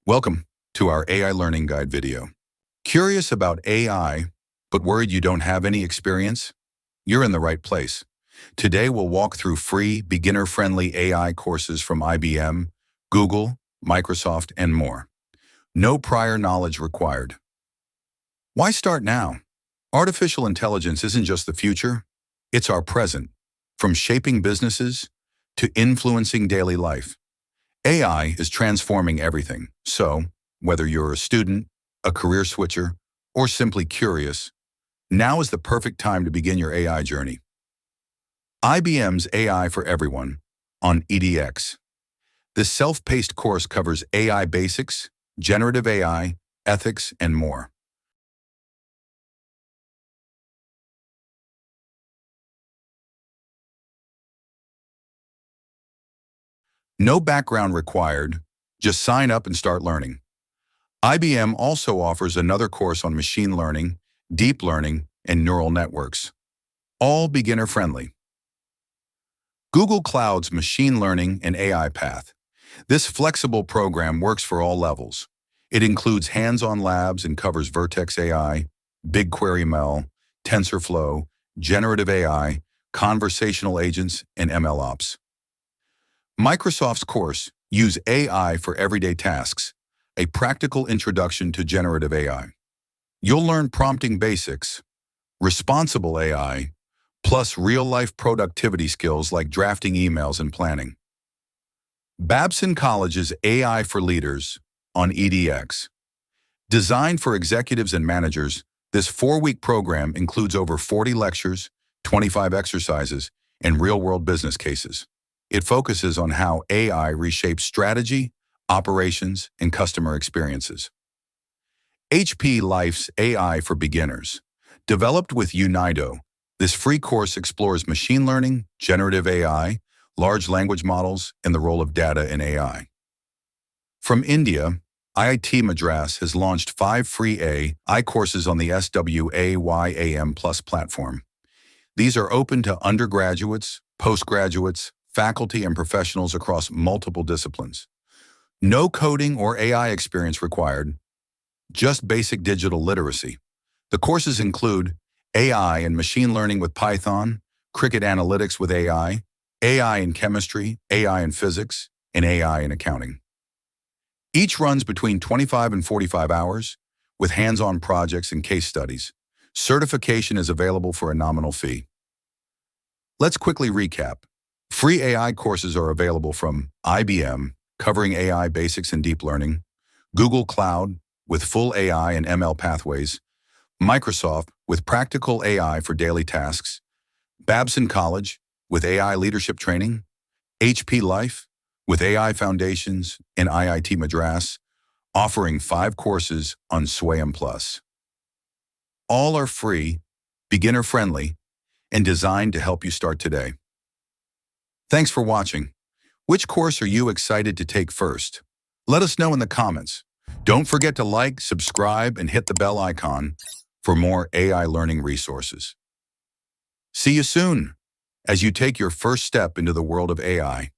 Welcome to our AI Learning Guide video. Curious about AI, but worried you don't have any experience? You're in the right place. Today we'll walk through free, beginner-friendly AI courses from IBM, Google, Microsoft, and more. No prior knowledge required. Why start now? Artificial intelligence isn't just the future, it's our present. From shaping businesses to influencing daily life, AI is transforming everything. So, whether you're a student, a career switcher, or simply curious, now is the perfect time to begin your AI journey. IBM's AI for Everyone on edX. This self-paced course covers AI basics, generative AI, ethics, and more. No background required, just sign up and start learning. IBM also offers another course on machine learning, deep learning, and neural networks, all beginner-friendly. Google Cloud's Machine Learning and AI Path. This flexible program works for all levels. It includes hands-on labs and covers Vertex AI, BigQuery/ML, TensorFlow, generative AI, conversational agents, and MLOps. Microsoft's course, Use AI for Everyday Tasks, a practical introduction to generative AI. You'll learn prompting basics, responsible AI, plus real-life productivity skills like drafting emails and planning. Babson College's AI for Leaders on edX. Designed for executives and managers, this 4-week program includes over 40 lectures, 25 exercises, and real-world business cases. It focuses on how AI reshapes strategy, operations, and customer experiences. HP Life's AI for Beginners. Developed with Unido, this free course explores machine learning, generative AI, large language models, and the role of data in AI. From India, IIT Madras has launched 5 free AI courses on the SWAYAM Plus platform. These are open to undergraduates, postgraduates, faculty, and professionals across multiple disciplines. No coding or AI experience required, just basic digital literacy. The courses include AI and machine learning with Python, cricket analytics with AI in chemistry, AI in physics, and AI in accounting. Each runs between 25 and 45 hours, with hands-on projects and case studies. Certification is available for a nominal fee. Let's quickly recap. Free AI courses are available from IBM, covering AI basics and deep learning, Google Cloud, with full AI and ML pathways, Microsoft, with practical AI for daily tasks, Babson College, with AI leadership training, HP Life, with AI foundations, and IIT Madras, offering 5 courses on SWAYAM Plus. All are free, beginner-friendly, and designed to help you start today. Thanks for watching. Which course are you excited to take first? Let us know in the comments. Don't forget to like, subscribe, and hit the bell icon for more AI learning resources. See you soon as you take your first step into the world of AI.